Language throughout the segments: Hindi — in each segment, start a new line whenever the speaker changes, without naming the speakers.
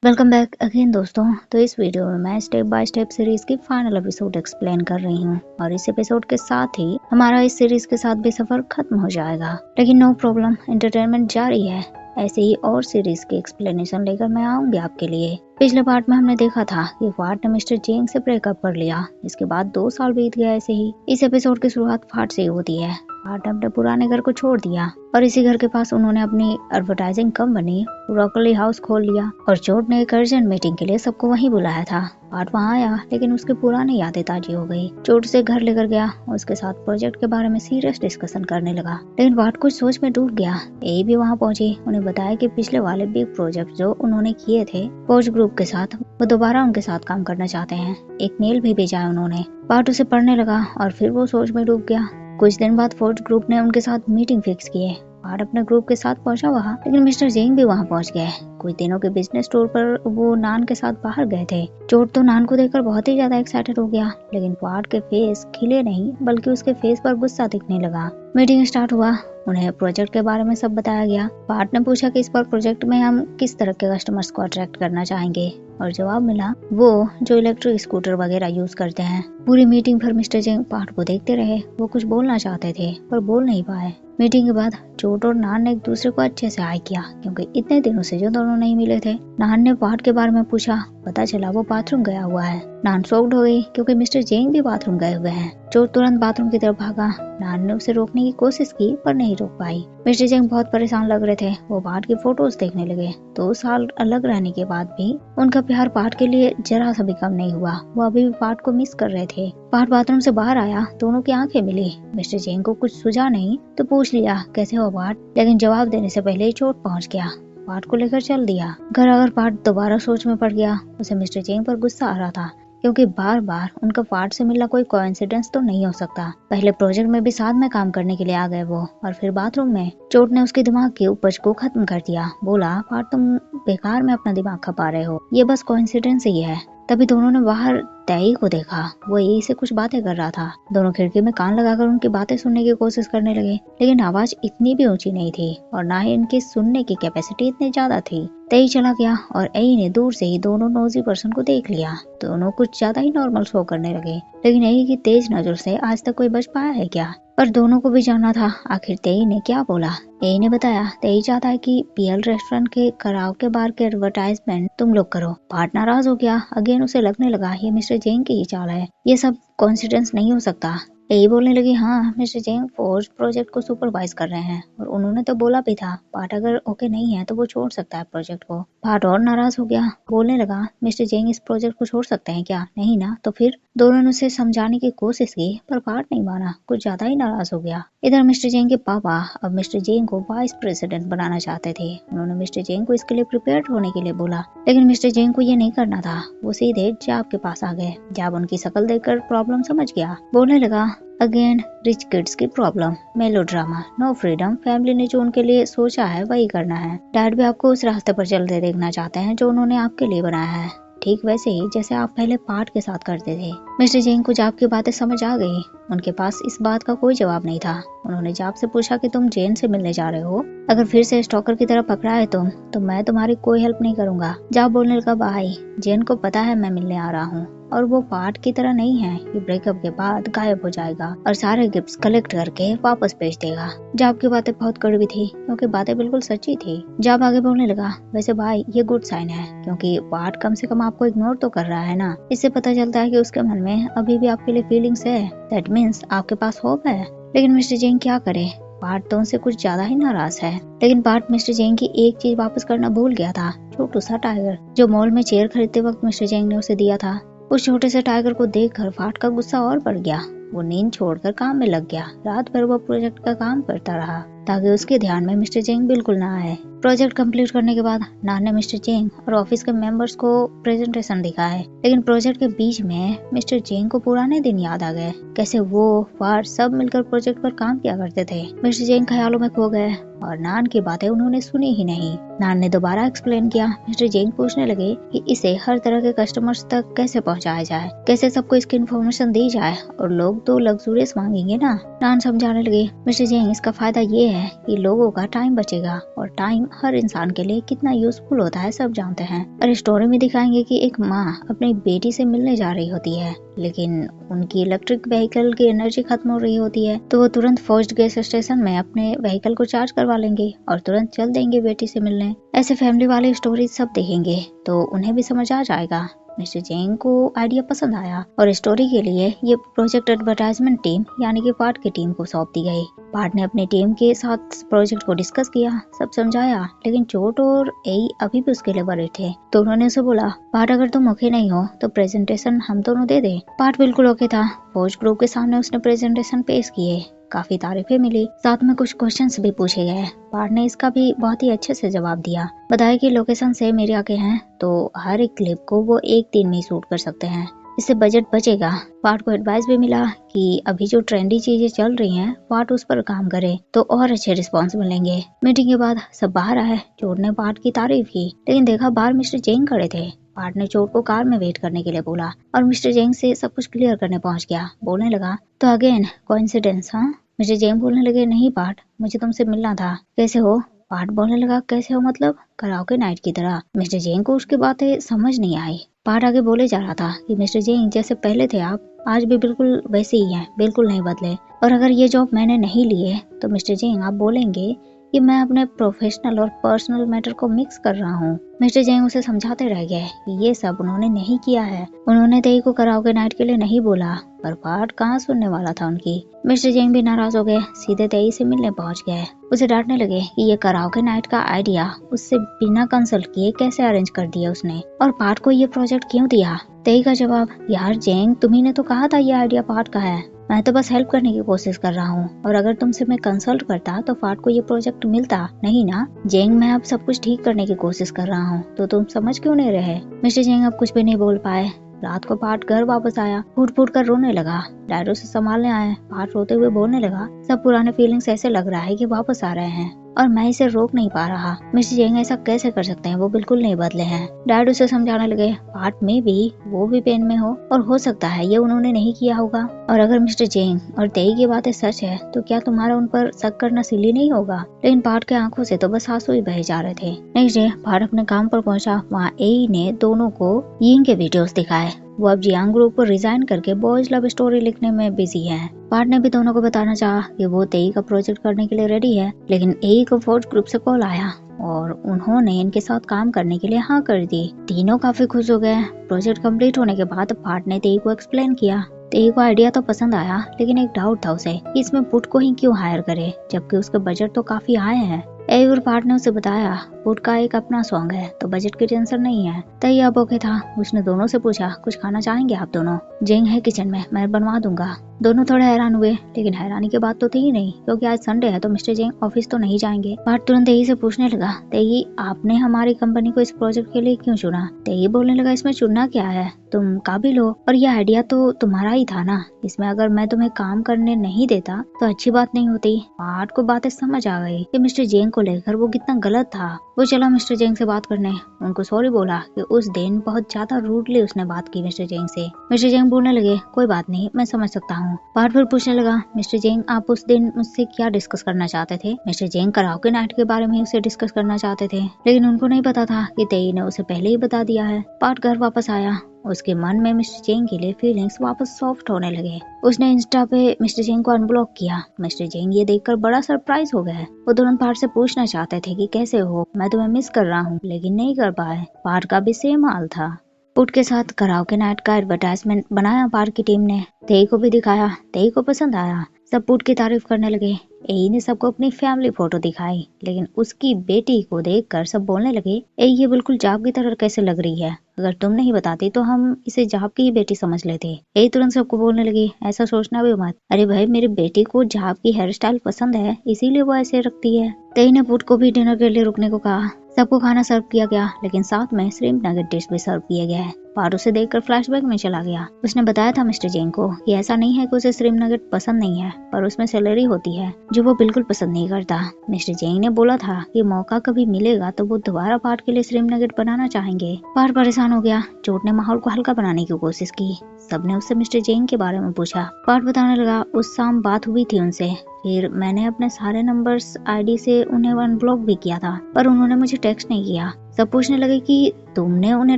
वेलकम बैक अगेन दोस्तों। तो इस वीडियो में मैं स्टेप बाय स्टेप सीरीज की फाइनल एपिसोड एक्सप्लेन कर रही हूँ और इस एपिसोड के साथ ही हमारा इस सीरीज के साथ भी सफर खत्म हो जाएगा। लेकिन नो प्रॉब्लम, एंटरटेनमेंट जारी है। ऐसे ही और सीरीज की एक्सप्लेनेशन लेकर मैं आऊंगी आपके लिए। पिछले पार्ट में हमने देखा था कि फाट ने मिस्टर जेंग से ब्रेकअप कर लिया। इसके बाद 2 साल बीत गया ऐसे ही। इस एपिसोड की शुरुआत फाट से ही होती है। फाट ने अपने पुराने घर को छोड़ दिया और इसी घर के पास उन्होंने अपनी एडवर्टाइजिंग कंपनी ब्रोकली हाउस खोल लिया और चोट ने एक अर्जेंट मीटिंग के लिए सबको वहीं बुलाया था। पार्ट वहाँ आया लेकिन उसकी पुरानी यादें ताजी हो गई। चोट से घर लेकर गया और उसके साथ प्रोजेक्ट के बारे में सीरियस डिस्कशन करने लगा। लेकिन पार्ट कुछ सोच में डूब गया। ए भी वहाँ पहुंची, उन्हें बताया कि पिछले वाले बिग प्रोजेक्ट जो उन्होंने किए थे पोर्च ग्रुप के साथ, वो दोबारा उनके साथ काम करना चाहते हैं। एक मेल भी भेजा है उन्होंने। पार्ट उसे पढ़ने लगा और फिर वो सोच में डूब गया। कुछ दिन बाद फोर्ज ग्रुप ने उनके साथ मीटिंग फिक्स की है। पार्ट अपने ग्रुप के साथ पहुंचा वहाँ, लेकिन मिस्टर जेंग भी वहाँ पहुंच गए। कुछ दिनों के बिजनेस टूर पर वो नान के साथ बाहर गए थे। चोट तो नान को देखकर बहुत ही ज्यादा एक्साइटेड हो गया, लेकिन पार्ट के फेस खिले नहीं बल्कि उसके फेस पर गुस्सा दिखने लगा। मीटिंग स्टार्ट हुआ। उन्हें प्रोजेक्ट के बारे में सब बताया गया। पार्ट ने पूछा कि इस पर प्रोजेक्ट में हम किस तरह के कस्टमर्स को अट्रैक्ट करना चाहेंगे और जवाब मिला वो जो इलेक्ट्रिक स्कूटर वगैरह यूज करते हैं। पूरी मीटिंग भर मिस्टर जेंग पार्ट को देखते रहे। वो कुछ बोलना चाहते थे पर बोल नहीं पाए। मीटिंग के बाद चोट और नान ने एक दूसरे को अच्छे से हाई किया क्योंकि इतने दिनों से जो दोनों नहीं मिले थे। नान ने पार्ट के बारे में पूछा। पता चला वो बाथरूम गया हुआ है। नान शॉक्ड हो गई क्योंकि मिस्टर जेंग भी बाथरूम गए हुए हैं। चोट तुरंत बाथरूम की तरफ भागा। नान ने उसे रोकने की कोशिश की पर नहीं रोक पाई। मिस्टर जेंग बहुत परेशान लग रहे थे। वो पार्ट की फोटोज देखने लगे। 2 साल अलग रहने के बाद भी उनका प्यार पार्ट के लिए जरा सा भी कम नहीं हुआ। वो अभी भी पार्ट को मिस कर रहे थे। पार्ट बाथरूम से बाहर आया, दोनों की आंखें मिली। मिस्टर जेंग को कुछ सूझा नहीं तो पूछ लिया कैसे हो पार्ट, लेकिन जवाब देने से पहले ही चोट पहुंच गया। पार्ट को लेकर चल दिया। घर आकर पार्ट दोबारा सोच में पड़ गया। उसे मिस्टर जेंग पर गुस्सा आ रहा था क्योंकि बार बार उनका पार्ट से मिलना कोई कोइंसिडेंस तो नहीं हो सकता। पहले प्रोजेक्ट में भी साथ में काम करने के लिए आ गए वो, और फिर बाथरूम में। चोट ने उसके दिमाग की उपज को खत्म कर दिया। बोला पार्ट तुम बेकार में अपना दिमाग खपा रहे हो, ये बस कोइंसिडेंस ही है। तभी दोनों ने बाहर तई को देखा। वो यही से कुछ बातें कर रहा था। दोनों खिड़की में कान लगाकर उनकी बातें सुनने की कोशिश करने लगे, लेकिन आवाज इतनी भी ऊंची नहीं थी और ना ही इनकी सुनने की कैपेसिटी इतनी ज्यादा थी। तई चला गया और एई ने दूर से ही दोनों नोजी पर्सन को देख लिया। दोनों कुछ ज्यादा ही नॉर्मल शो करने लगे, लेकिन एई की तेज नजर से आज तक कोई बच पाया है क्या? पर दोनों को भी जानना था आखिर तेई ने क्या बोला। एई ने बताया तेई चाहता है कि पीएल रेस्टोरेंट के कराओके बार के एडवर्टाइजमेंट तुम लोग करो। पार्ट नाराज हो गया। अगेन उसे लगने लगा ये मिस्टर जेंग की ही चाल है, ये सब कोइंसिडेंस नहीं हो सकता। यही बोलने लगी हाँ मिस्टर जेंग फोर्ज प्रोजेक्ट को सुपरवाइज कर रहे हैं और उन्होंने तो बोला भी था पार्ट अगर ओके नहीं है तो वो छोड़ सकता है प्रोजेक्ट को। पार्ट और नाराज हो गया, बोलने लगा मिस्टर जेंग इस प्रोजेक्ट को छोड़ सकते हैं क्या? नहीं ना? तो फिर दोनों ने उसे समझाने की कोशिश की पर पार्ट नहीं माना, कुछ ज्यादा ही नाराज हो गया। इधर मिस्टर जेंग के पापा अब मिस्टर जेंग को वाइस प्रेसिडेंट बनाना चाहते थे। उन्होंने मिस्टर जेंग को इसके लिए प्रिपेयर होने के लिए बोला, लेकिन मिस्टर जेंग को ये नहीं करना था। वो सीधे जाब के पास आ गए। जाब उनकी शक्ल देखकर प्रॉब्लम समझ गया। बोलने लगा अगेन रिच किड्स की problem, melodrama, no freedom. Family ने जो उनके लिए सोचा है वही करना है। डैड भी आपको उस रास्ते पर चलते देखना चाहते हैं जो उन्होंने आपके लिए बनाया है, ठीक वैसे ही जैसे आप पहले पार्ट के साथ करते थे। मिस्टर जेंग को जाब की बातें समझ आ गई। उनके पास इस बात का कोई जवाब नहीं था। उन्होंने जाब से पूछा कि तुम जेन से मिलने जा रहे हो, अगर फिर से स्टॉकर की तरह पकड़ा है तुम तो मैं तुम्हारी कोई हेल्प नहीं करूंगा। जाब बोलने लगा भाई जेन को पता है मैं मिलने आ रहा हूँ और वो पार्ट की तरह नहीं है कि ब्रेकअप के बाद गायब हो जाएगा और सारे गिफ्ट्स कलेक्ट करके वापस भेज देगा। जाब की बातें बहुत कड़वी थी क्योंकि बातें बिल्कुल सच्ची थी। जाब आगे बोलने लगा वैसे भाई ये गुड साइन है क्योंकि पार्ट कम से कम आपको इग्नोर तो कर रहा है ना। इससे पता चलता है कि उसके मन में अभी भी आपके लिए फीलिंग्स है। दैट मीन्स आपके पास होप है। लेकिन मिस्टर जेंग क्या करे, पार्ट तो उनसे कुछ ज्यादा ही नाराज है। लेकिन पार्ट मिस्टर जेंग की एक चीज वापस करना भूल गया था, छोटू सा टाइगर जो मॉल में चेयर खरीदते वक्त मिस्टर जेंग ने उसे दिया था। उस छोटे से टाइगर को देखकर पार्ट का गुस्सा और बढ़ गया। वो नींद छोड़कर काम में लग गया। रात भर वो प्रोजेक्ट का काम करता रहा ताकि उसके ध्यान में मिस्टर जेंग बिल्कुल ना आए। प्रोजेक्ट कंप्लीट करने के बाद नान ने मिस्टर जेंग और ऑफिस के मेंबर्स को प्रेजेंटेशन दिखा है, लेकिन प्रोजेक्ट के बीच में मिस्टर जेंग को पुराने दिन याद आ गए, कैसे वो पार्ट सब मिलकर प्रोजेक्ट पर काम किया करते थे। मिस्टर जेंग ख्यालों में खो गए और नान की बातें उन्होंने सुनी ही नहीं। नान ने दोबारा एक्सप्लेन किया। मिस्टर जेंग पूछने लगे कि इसे हर तरह के कस्टमर्स तक कैसे पहुंचाया जाए, कैसे सबको इसकी इन्फॉर्मेशन दी जाए और लोग तो लग्जूरियस मांगेंगे ना। नान समझाने लगे मिस्टर जेंग इसका फायदा ये है कि लोगों का टाइम बचेगा और टाइम हर इंसान के लिए कितना यूजफुल होता है सब जानते हैं। और स्टोरी में दिखाएंगे कि एक माँ अपनी बेटी से मिलने जा रही होती है, लेकिन उनकी इलेक्ट्रिक व्हीकल की एनर्जी खत्म हो रही होती है, तो वो तुरंत फर्स्ट गैस स्टेशन में अपने व्हीकल को चार्ज करवा लेंगे और तुरंत चल देंगे बेटी से मिलने। ऐसे फैमिली वाले स्टोरी सब देखेंगे तो उन्हें भी समझ आ जाएगा। मिस्टर जेंग को आइडिया पसंद आया और स्टोरी के लिए ये प्रोजेक्ट एडवर्टाइजमेंट टीम यानी कि पार्ट की टीम को सौंप दी गई। पार्ट ने अपनी टीम के साथ प्रोजेक्ट को डिस्कस किया, सब समझाया, लेकिन चोट और एई अभी भी उसके लिए वरीड थे। तो उन्होंने उसे बोला, पार्ट अगर तुम ओके नहीं हो तो प्रेजेंटेशन हम दोनों दे दे। पार्ट बिल्कुल ओके था। फौज ग्रुप के सामने उसने प्रेजेंटेशन पेश किए, काफी तारीफें मिली, साथ में कुछ क्वेश्चंस भी पूछे गए। पार्ट ने इसका भी बहुत ही अच्छे से जवाब दिया, बताया कि लोकेशन सेम एरिया के हैं तो हर एक क्लिप को वो एक दिन में शूट कर सकते हैं, इससे बजट बचेगा। पार्ट को एडवाइस भी मिला कि अभी जो ट्रेंडी चीजें चल रही हैं पार्ट उस पर काम करे तो और अच्छे रिस्पॉन्स मिलेंगे। मीटिंग के बाद सब बाहर आए। चोट ने पार्ट की तारीफ की, लेकिन देखा बाहर मिस्टर जेंग खड़े थे। पार्ट ने चोट को कार में वेट करने के लिए बोला और मिस्टर जेंग से सब कुछ क्लियर करने पहुंच गया। बोलने लगा, तो अगेन कोइंसिडेंस हाँ? मिस्टर जेंग बोलने लगे, नहीं पार्ट, मुझे तुमसे मिलना था। कैसे हो? पार्ट बोलने लगा, कैसे हो मतलब? कराओके नाइट की तरह। मिस्टर जेंग को उसकी बातें समझ नहीं आई। पार्ट आगे बोले जा रहा था कि मिस्टर जेंग जैसे पहले थे आप आज भी बिल्कुल वैसे ही हैं, बिल्कुल नहीं बदले। और अगर ये जॉब मैंने नहीं लिए तो मिस्टर जेंग आप बोलेंगे कि मैं अपने प्रोफेशनल और पर्सनल मैटर को मिक्स कर रहा हूँ। मिस्टर जेंग उसे समझाते रह गए कि ये सब उन्होंने नहीं किया है, उन्होंने तेई को कराओके नाइट के लिए नहीं बोला। पर पार्ट कहाँ सुनने वाला था उनकी। मिस्टर जेंग भी नाराज हो गए, सीधे तेई से मिलने पहुंच गए। उसे डांटने लगे कि ये कराओके नाइट का आइडिया उससे बिना कंसल्ट किए कैसे अरेंज कर दिया उसने, और पार्ट को ये प्रोजेक्ट क्यों दिया। तेई का जवाब, यार जेंग तुम्ही ने तो कहा था ये आइडिया पार्ट का है, मैं तो बस हेल्प करने की कोशिश कर रहा हूँ, और अगर तुमसे मैं कंसल्ट करता तो पार्ट को ये प्रोजेक्ट मिलता नहीं ना। जेंग मैं अब सब कुछ ठीक करने की कोशिश कर रहा हूँ तो तुम समझ क्यों नहीं रहे। मिस्टर जेंग अब कुछ भी नहीं बोल पाए। रात को पार्ट घर वापस आया, फूट फूट कर रोने लगा। डैड उसे संभालने आए। पार्ट रोते हुए बोलने लगा, सब पुराने फीलिंग्स ऐसे लग रहा है कि वापस आ रहे हैं और मैं इसे रोक नहीं पा रहा। मिस्टर जेंग ऐसा कैसे कर सकते हैं, वो बिल्कुल नहीं बदले हैं। डैड उसे समझाने लगे, पार्ट में भी वो भी पेन में हो और हो सकता है ये उन्होंने नहीं किया होगा, और अगर मिस्टर जेंग और तेई की बातें सच है तो क्या तुम्हारा उन पर शक करना सिली नहीं होगा। लेकिन पार्ट के आंखों से तो बस आंसू ही बहे जा रहे थे। नेक्स्ट डे पार्ट अपने काम पर पहुंचा। वहाँ एई ने दोनों को यिंग के वीडियोस दिखाए। वो अब जियांग ग्रुप को रिजाइन करके बॉयज लव स्टोरी लिखने में बिजी है। पार्ट ने भी दोनों को बताना चाहा कि वो तेई का प्रोजेक्ट करने के लिए रेडी है, लेकिन एई को फोर्स ग्रुप से कॉल आया और उन्होंने इनके साथ काम करने के लिए हाँ कर दी। तीनों काफी खुश हो गए। प्रोजेक्ट कंप्लीट होने के बाद पार्ट ने तेई को एक्सप्लेन किया। तेई को आइडिया तो पसंद आया, लेकिन एक डाउट था उसे कि इसमें पुट को ही क्यों हायर करे, जबकि उसके बजट तो काफी हाई है। एई और पार्ट ने उसे बताया, पुट का एक अपना सॉन्ग है तो बजट की टेंशन नहीं है। तेई अब ओके था। उसने दोनों से पूछा, कुछ खाना चाहेंगे आप दोनों? जेंग है किचन में, मैं बनवा दूंगा। दोनों थोड़े हैरान हुए, लेकिन हैरानी की बात तो थी ही नहीं, क्योंकि आज संडे है तो मिस्टर जेंग ऑफिस तो नहीं जाएंगे। पार्ट तुरंत तेई से पूछने लगा, तेई आपने हमारी कंपनी को इस प्रोजेक्ट के लिए क्यों चुना? तेई बोलने लगा, इसमें चुनना क्या है, तुम काबिल हो और ये आइडिया तो तुम्हारा ही था ना, इसमें अगर मैं तुम्हें काम करने नहीं देता तो अच्छी बात नहीं होती। पार्ट को बातें समझ आ गई कि मिस्टर जेंग को लेकर वो कितना गलत था। वो चला मिस्टर जेंग से बात करने, उनको सॉरी बोला कि उस दिन बहुत ज्यादा रूडली उसने बात की मिस्टर जेंग से। मिस्टर जेंग बोलने लगे, कोई बात नहीं, मैं समझ सकता हूँ। पार्ट फिर पूछने लगा, मिस्टर जेंग आप उस दिन मुझसे क्या डिस्कस करना चाहते थे? मिस्टर जेंग कराओके नाइट के बारे में उसे डिस्कस करना चाहते थे, लेकिन उनको नहीं पता था कि तेई ने उसे पहले ही बता दिया है। पार्ट घर वापस आया। उसके मन में मिस्टर जेंग के लिए फीलिंग्स वापस सॉफ्ट होने लगे। उसने इंस्टा पे मिस्टर जेंग को अनब्लॉक किया। मिस्टर जेंग ये देखकर बड़ा सरप्राइज हो गए। वो तुरंत पार्ट से पूछना चाहते थे कि कैसे हो, मैं तुम्हें मिस कर रहा हूँ, लेकिन नहीं कर पाए। पार्ट का भी सेम हाल था। पुट के साथ कराओके नाइट का एडवर्टाइजमेंट बनाया पार्ट की टीम ने, तेई को भी दिखाया। तेई को पसंद आया, सब पुट की तारीफ करने लगे। एई ने सबको अपनी फैमिली फोटो दिखाई, लेकिन उसकी बेटी को देखकर सब बोलने लगे, एई ये बिल्कुल जाब की तरह कैसे लग रही है, अगर तुम नहीं बताती तो हम इसे जाब की ही बेटी समझ लेते। एई तुरंत सबको बोलने लगी, ऐसा सोचना भी मत, अरे भाई मेरी बेटी को जाब की हेयर स्टाइल पसंद है इसीलिए वो ऐसे रखती है। तेई ने पुट को भी डिनर के लिए रुकने को कहा। सबको खाना सर्व किया गया, लेकिन साथ में श्रिम्प नगेट डिश भी सर्व किया गया है। पार्ट उसे देखकर फ्लैशबैक में चला गया। उसने बताया था मिस्टर जेंग को कि ऐसा नहीं है कि उसे श्रीनगर पसंद नहीं है, पर उसमें सैलरी होती है जो वो बिल्कुल पसंद नहीं करता। मिस्टर जेंग ने बोला था कि मौका कभी मिलेगा तो वो दोबारा पार्ट के लिए श्रीनगर बनाना चाहेंगे। पार्ट परेशान हो गया। चोट ने माहौल को हल्का बनाने की कोशिश की। सबने उससे मिस्टर जेंग के बारे में पूछा। पार्ट बताने लगा, उस शाम बात हुई थी उनसे, फिर मैंने अपने सारे नंबर्स आईडी से उन्हें अनब्लॉक भी किया था, पर उन्होंने मुझे टेक्स्ट नहीं किया। सब पूछने लगे कि तुमने उन्हें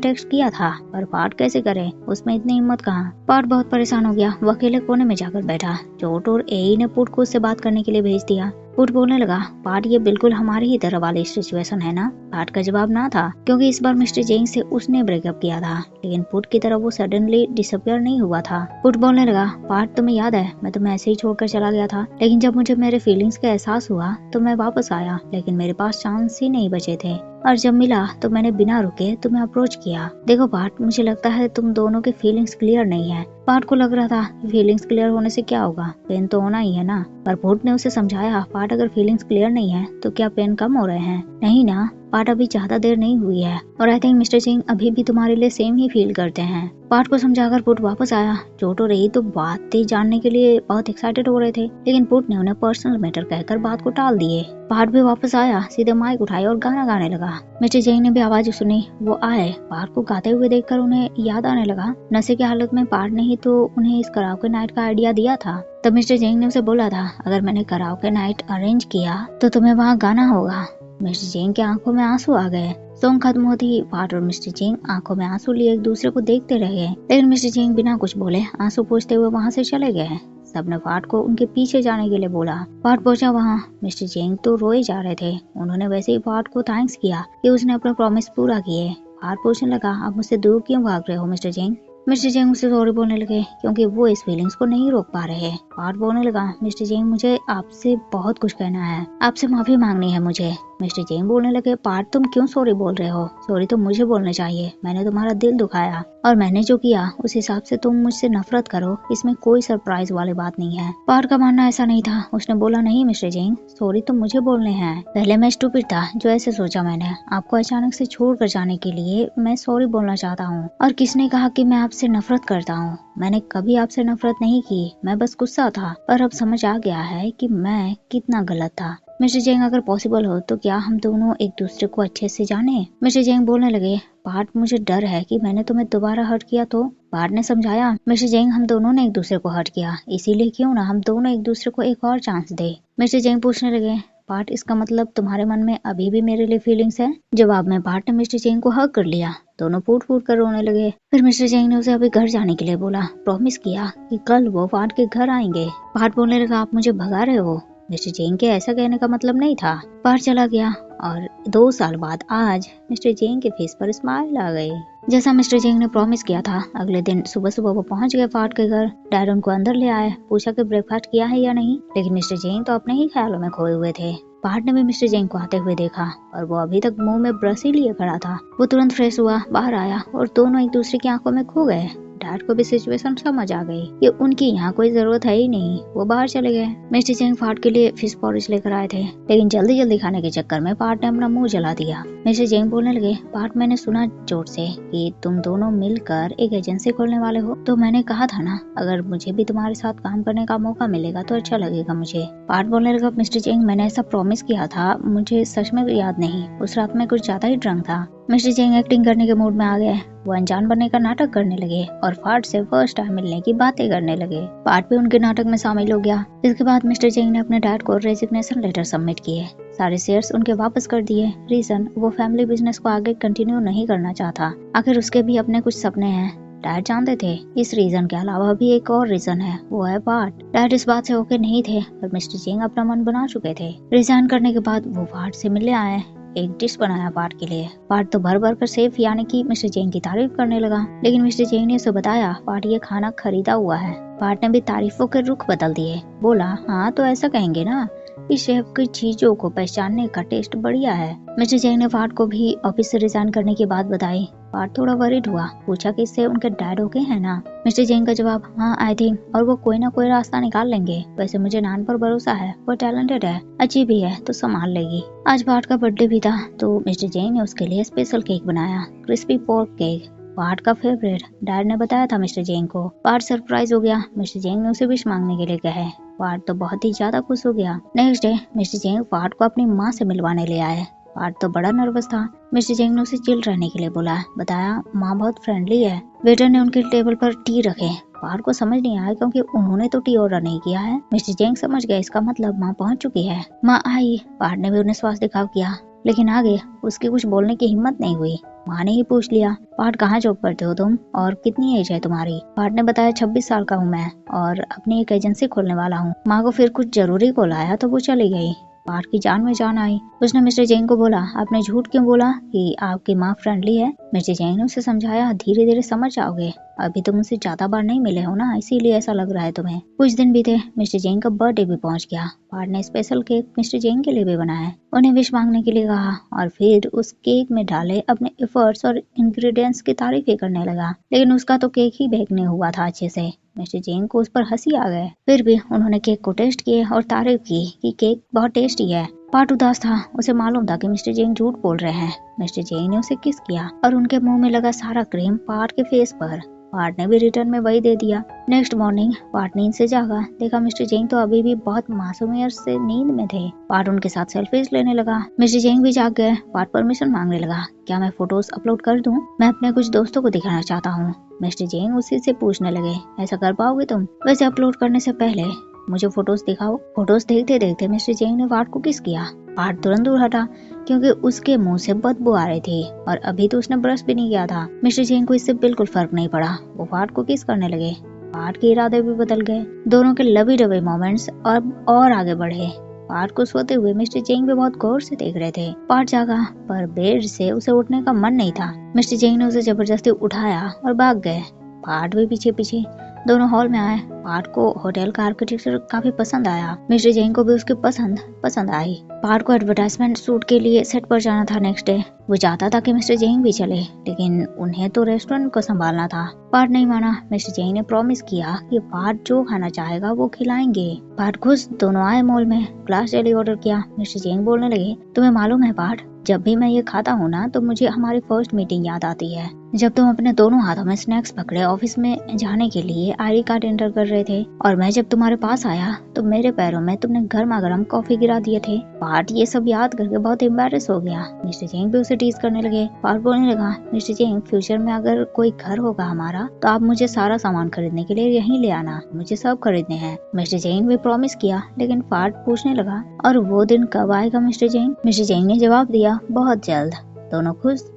टेक्स्ट किया था, पर पार्ट कैसे करे, उसमें इतनी हिम्मत कहाँ। पार्ट बहुत परेशान हो गया। वो अकेले कोने में जाकर बैठा। चोट और एई ने पुट को उससे बात करने के लिए भेज दिया। पुट बोलने लगा, पार्ट ये बिल्कुल हमारी ही तरह वाली सिचुएशन है ना। पार्ट का जवाब ना था, क्योंकि इस बार मिस्टर जेंग से उसने ब्रेकअप किया था, लेकिन पुट की तरह वो सडनली डिसअपियर नहीं हुआ था। पुट बोलने लगा, पार्ट तुम्हें याद है मैं तुम्हें ऐसे ही छोड़कर चला गया था, लेकिन जब मुझे मेरे फीलिंग्स का एहसास हुआ तो मैं वापस आया, लेकिन मेरे पास चांस ही नहीं बचे थे, और जब मिला तो मैंने बिना रुके तुम्हें अप्रोच किया। देखो पार्ट, मुझे लगता है तुम दोनों के फीलिंग्स क्लियर नहीं है। पार्ट को लग रहा था कि फीलिंग्स क्लियर होने से क्या होगा, पेन तो होना ही है ना। पर पुट ने उसे समझाया, पार्ट अगर फीलिंग्स क्लियर नहीं है तो क्या पेन कम हो रहे हैं? नहीं ना, पार्ट अभी ज्यादा देर नहीं हुई है, और आई थिंक मिस्टर सिंह अभी भी तुम्हारे लिए सेम ही फील करते हैं। पार्ट को समझाकर पुट वापस आया। चोट हो रही तो बातें जानने के लिए बहुत एक्साइटेड हो रहे थे, लेकिन पुट ने उन्हें पर्सनल मैटर कहकर बात को टाल दिए। पार्ट भी वापस आया, सीधे माइक उठाया और गाना गाने लगा। मिस्टर जेंग ने भी आवाज सुनी। वो आए। पार्ट को गाते हुए देखकर उन्हें याद आने लगा, नशे की हालत में पार्ट ने ही तो उन्हें इस कराओके नाइट का आइडिया दिया था। तब मिस्टर जेंग ने उसे बोला था, अगर मैंने कराओके नाइट अरेंज किया तो तुम्हें वहाँ गाना होगा। मिस्टर जेंग के आंखों में आंसू आ गए। सॉन्ग खत्म होती ही पार्ट और मिस्टर जेंग आंखों में आंसू लिए एक दूसरे को देखते रह गए, लेकिन मिस्टर जेंग बिना कुछ बोले आंसू पोंछते हुए वहाँ से चले गए। सबने पार्ट को उनके पीछे जाने के लिए बोला। पार्ट पहुंचा वहाँ। मिस्टर जेंग तो रोए जा रहे थे। उन्होंने वैसे ही पार्ट को थैंक्स किया कि उसने अपना प्रॉमिस पूरा किए। पार्ट पूछने लगा, आप मुझसे दूर क्यों भाग रहे हो मिस्टर जेंग? मिस्टर जेंग मुझसे सॉरी बोलने लगे, क्योंकि वो इस फीलिंग्स को नहीं रोक पा रहे। पार्ट बोलने लगा, मिस्टर जेंग मुझे आपसे बहुत कुछ कहना है, आपसे माफी मांगनी है मुझे। मिस्टर जेंग बोलने लगे, पार्ट तुम क्यों सॉरी बोल रहे हो? सॉरी तो मुझे बोलना चाहिए, मैंने तुम्हारा दिल दुखाया, और मैंने जो किया उस हिसाब से तुम मुझसे नफरत करो, इसमें कोई सरप्राइज वाली बात नहीं है। पार्ट का मानना ऐसा नहीं था। उसने बोला, नहीं मिस्टर जेंग, सॉरी तो मुझे बोलने हैं। पहले मैं स्टूपिड था जो ऐसे सोचा। मैंने आपको अचानक से छोड़ कर जाने के लिए मैं सॉरी बोलना चाहता हूँ। और किसने कहा कि मैं आपसे नफरत करता हूँ? मैंने कभी आपसे नफरत नहीं की, मैं बस गुस्सा था, पर अब समझ आ गया है कि मैं कितना गलत था। मिस्टर जेंग, अगर पॉसिबल हो तो क्या हम दोनों एक दूसरे को अच्छे से जाने? मिस्टर जेंग बोलने लगे, पार्ट मुझे डर है कि मैंने तुम्हें दोबारा हर्ट किया तो। पार्ट ने समझाया, मिस्टर जेंग हम दोनों ने एक दूसरे को हर्ट किया, इसीलिए क्यों ना हम दोनों एक दूसरे को एक और चांस दे। मिस्टर जेंग पूछने लगे, पार्ट इसका मतलब तुम्हारे मन में अभी भी मेरे लिए फीलिंग्स है? जवाब में पार्ट ने मिस्टर जेंग को हग कर लिया। दोनों फूट फूट कर रोने लगे। फिर मिस्टर जेंग ने उसे अभी घर जाने के लिए बोला। प्रॉमिस किया कि कल वो पार्ट के घर आएंगे। पार्ट बोलने लगा, आप मुझे भगा रहे हो? मिस्टर जेंग के ऐसा कहने का मतलब नहीं था। पार्ट चला गया और 2 साल बाद आज मिस्टर जेंग के फेस पर स्माइल आ गई। जैसा मिस्टर जेंग ने प्रॉमिस किया था, अगले दिन सुबह सुबह वो पहुंच गए पार्ट के घर। डैड उनको अंदर ले आए, पूछा कि ब्रेकफास्ट किया है या नहीं, लेकिन मिस्टर जेंग तो अपने ही ख्यालों में खोए हुए थे। पार्ट ने भी मिस्टर जेंग को आते हुए देखा और वो अभी तक मुंह में ब्रश ही लिए खड़ा था। वो तुरंत फ्रेश हुआ, बाहर आया और दोनों एक दूसरे की आंखों में खो गए। डैड को भी सिचुएशन समझ आ गई कि उनकी यहाँ कोई जरूरत है ही नहीं। वो बाहर चले गए। मिस्टर जेंग पार्ट के लिए फिश पॉरेज लेकर आए थे, लेकिन जल्दी जल्दी खाने के चक्कर में पार्ट ने अपना मुंह जला दिया। मिस्टर जेंग बोलने लगे, पार्ट मैंने सुना चोट से कि तुम दोनों मिलकर एक एजेंसी खोलने वाले हो, तो मैंने कहा था ना, अगर मुझे भी तुम्हारे साथ काम करने का मौका मिलेगा तो अच्छा लगेगा मुझे। पार्ट बोलने लगा, मिस्टर जेंग मैंने ऐसा प्रॉमिस किया था, मुझे सच में याद नहीं, उस रात में कुछ ज्यादा ही ड्रंक था। मिस्टर जेंग एक्टिंग करने के मूड में आ गए। वो अनजान बनने का नाटक करने लगे और पार्ट से फर्स्ट टाइम मिलने की बातें करने लगे। पार्ट भी उनके नाटक में शामिल हो गया। इसके बाद मिस्टर जेंग ने अपने डैड को रेजिग्नेशन लेटर सबमिट किए। सारे शेयर्स उनके वापस कर दिए। रीजन, वो फैमिली बिजनेस को आगे कंटिन्यू नहीं करना चाहता। आखिर उसके भी अपने कुछ सपने हैं। डैड जानते थे इस रीजन के अलावा भी एक और रीजन है, वो है पार्ट। डैड इस बात से ओके नहीं थे, पर मिस्टर जेंग अपना मन बना चुके थे। रिजाइन करने के बाद वो पार्ट से मिलने आए। एक डिश बनाया पार्ट के लिए। पार्ट तो भर भर कर सेफ यानी कि मिस्टर जेंग की तारीफ करने लगा, लेकिन मिस्टर जेंग ने उसे बताया पार्ट ये खाना खरीदा हुआ है। पार्ट ने भी तारीफों के रुख बदल दिए। बोला, हाँ तो ऐसा कहेंगे ना, इस शेफ की चीजों को पहचानने का टेस्ट बढ़िया है। मिस्टर जेंग ने पार्ट को भी ऑफिस से रिजाइन करने की बात बताई। पार्ट थोड़ा वरीड हुआ, पूछा कि इससे उनके डैड ओके है ना। मिस्टर जेंग का जवाब, हाँ आई थिंक, और वो कोई ना कोई रास्ता निकाल लेंगे। वैसे मुझे नान पर भरोसा है, वो टैलेंटेड है, अच्छी भी है, तो संभाल लेगी। आज पार्ट का बर्थडे भी था, तो मिस्टर जेंग ने उसके लिए स्पेशल केक बनाया, क्रिस्पी पोर्क केक। पार्ट का फेवरेट। डैड ने बताया था मिस्टर जेंग को। पार्ट सरप्राइज हो गया। मिस्टर जेंग ने उसे विश मांगने के लिए कहे। पार्ट तो बहुत ही ज्यादा खुश हो गया। नेक्स्ट डे मिस्टर जेंग पार्ट को अपनी माँ से मिलवाने ले आए। पार्ट तो बड़ा नर्वस था। मिस्टर जेंग ने उसे चिल रहने के लिए बोला। बताया माँ बहुत फ्रेंडली है। वेटर ने उनके टेबल पर टी रखे। पार्ट को समझ नहीं आया क्योंकि उन्होंने तो टी ऑर्डर नहीं किया है। मिस्टर जेंग समझ गए इसका मतलब माँ पहुँच चुकी है। माँ आई। पार्ट ने भी उन्हें स्वास्थ्य दिखाव किया, लेकिन आगे उसकी कुछ बोलने की हिम्मत नहीं हुई। माँ ने ही पूछ लिया, पार्ट कहाँ जॉब करते हो तुम और कितनी एज है तुम्हारी? पार्ट ने बताया 26 साल का हूँ मैं और अपनी एक एजेंसी खोलने वाला हूँ। माँ को फिर कुछ जरूरी कॉल आया तो वो चली गई। पार्ट की जान में जान आई। उसने मिस्टर जेंग को बोला, आपने झूठ क्यों बोला कि आपकी माँ फ्रेंडली है? मिस्टर जेंग ने उसे समझाया, धीरे धीरे समझ जाओगे, अभी तुम उनसे ज्यादा बार नहीं मिले हो ना, इसीलिए ऐसा लग रहा है तुम्हें। कुछ दिन बीते। मिस्टर जेंग का बर्थडे भी पहुंच गया। पार्ट ने स्पेशल केक मिस्टर जेंग के लिए भी बनाया, उन्हें विश मांगने के लिए कहा और फिर उस केक में डाले अपने एफर्ट्स और इंग्रेडिएंट्स की तारीफें करने लगा। लेकिन उसका तो केक ही बेक नहीं हुआ था अच्छे से। मिस्टर जेंग को उस पर हंसी आ गए। फिर भी उन्होंने केक को टेस्ट किए और तारीफ की कि केक बहुत टेस्टी है। पार्ट उदास था। उसे मालूम था कि मिस्टर जेंग झूठ बोल रहे हैं। मिस्टर जेंग ने उसे किस किया और उनके मुंह में लगा सारा क्रीम पार्ट के फेस पर। पार्ट ने भी रिटर्न में वही दे दिया। नेक्स्ट मॉर्निंग पार्ट नींद से जागा। देखा मिस्टर जेंग तो अभी भी बहुत मासूमियत से नींद में थे। पार्ट उनके साथ सेल्फीज लेने लगा। मिस्टर जेंग भी जाग गए। पार्ट परमिशन मांगने लगा, क्या मैं फोटोज अपलोड कर दूं? मैं अपने कुछ दोस्तों को दिखाना चाहता हूँ। मिस्टर जेंग उसी से पूछने लगे, ऐसा कर पाओगे तुम? वैसे अपलोड करने से पहले मुझे फोटोज दिखाओ। फोटोज देखते देखते मिस्टर जेंग ने पार्ट को किस किया। पार्ट तुरंत दूर हटा क्योंकि उसके मुंह से बदबू आ रही थी और अभी तो उसने ब्रश भी नहीं किया था। मिस्टर जेंग को इससे बिल्कुल फर्क नहीं पड़ा। वो पार्ट को किस करने लगे। पार्ट के इरादे भी बदल गए। दोनों के लवी डबी मोमेंट्स अब और आगे बढ़े। पार्ट को सोते हुए मिस्टर जेंग भी बहुत गौर से देख रहे थे। पार्ट जागा पर बेड से उसे उठने का मन नहीं था। मिस्टर जेंग ने उसे जबरदस्ती उठाया और भाग गए। पार्ट भी पीछे पीछे। दोनों हॉल में आए। पार्ट को होटल का आर्किटेक्चर काफी पसंद आया। मिस्टर जेंग को भी उसकी पसंद आई। पार्ट को एडवर्टाइजमेंट शूट के लिए सेट पर जाना था नेक्स्ट डे। वो चाहता था कि मिस्टर जेंग भी चले, लेकिन उन्हें तो रेस्टोरेंट को संभालना था। पार्ट नहीं माना। मिस्टर जेंग ने प्रॉमिस किया कि पार्ट जो खाना चाहेगा वो खिलाएंगे। पार्ट खुश। दोनों आए मॉल में। ग्लास जेली ऑर्डर किया। मिस्टर जेंग बोलने लगे, तुम्हें मालूम है पार्ट, जब भी मैं ये खाता हूँ ना तो मुझे हमारी फर्स्ट मीटिंग याद आती है, जब तुम अपने दोनों हाथों में स्नैक्स पकड़े ऑफिस में जाने के लिए आईडी कार्ड एंटर कर रहे थे और मैं जब तुम्हारे पास आया तो मेरे पैरों में तुमने गर्मा गर्म कॉफी गिरा दिए थे। पार्ट ये सब याद करके बहुत एम्बैरेस हो गया। मिस्टर जेंग भी उसे टीज करने लगे। पार्ट बोलने लगा, मिस्टर जेंग, फ्यूचर में अगर कोई घर होगा हमारा तो आप मुझे सारा सामान खरीदने के लिए यहीं ले आना, मुझे सब खरीदने हैं। मिस्टर जेंग भी प्रॉमिस किया, लेकिन पार्ट पूछने लगा, और वो दिन कब आएगा मिस्टर जेंग? मिस्टर जेंग ने जवाब दिया, बहुत जल्द। दोनों खुश।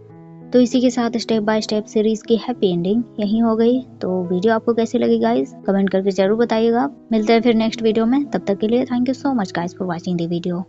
तो इसी के साथ स्टेप बाय स्टेप सीरीज की हैप्पी एंडिंग यही हो गई। तो वीडियो आपको कैसी लगी गाइस, कमेंट करके जरूर बताइएगा। मिलते हैं फिर नेक्स्ट वीडियो में। तब तक के लिए thank you so much guys for watching the video.